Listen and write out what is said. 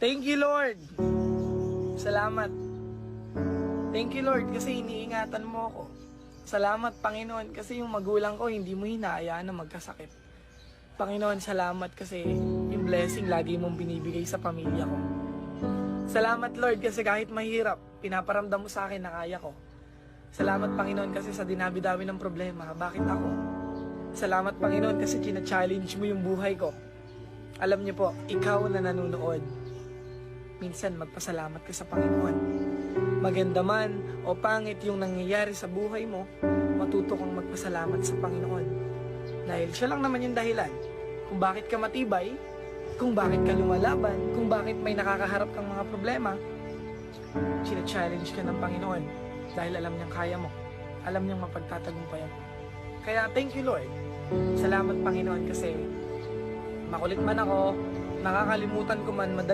Thank you, Lord. Salamat. Thank you, Lord, kasi iniingatan mo ako. Salamat, Panginoon, kasi yung magulang ko hindi mo hinahayaan na magkasakit. Panginoon, salamat kasi yung blessing lagi mong binibigay sa pamilya ko. Salamat, Lord, kasi kahit mahirap, pinaparamdam mo sa akin na kaya ko. Salamat, Panginoon, kasi sa dinabi-dabi ng problema, bakit ako? Salamat, Panginoon, kasi china-challenge mo yung buhay ko. Alam niyo po, ikaw na nanonood, minsan magpasalamat ka sa Panginoon. Maganda man o pangit yung nangyayari sa buhay mo, matuto kang magpasalamat sa Panginoon. Dahil siya lang naman yung dahilan kung bakit ka matibay, kung bakit ka lumalaban, kung bakit may nakakaharap kang mga problema. China-challenge ka ng Panginoon dahil alam niyang kaya mo. Alam niyang mapagtatagumpayan mo. Kaya thank you, Lord. Salamat, Panginoon, kasi makulit man ako, nakakalimutan ko man madalas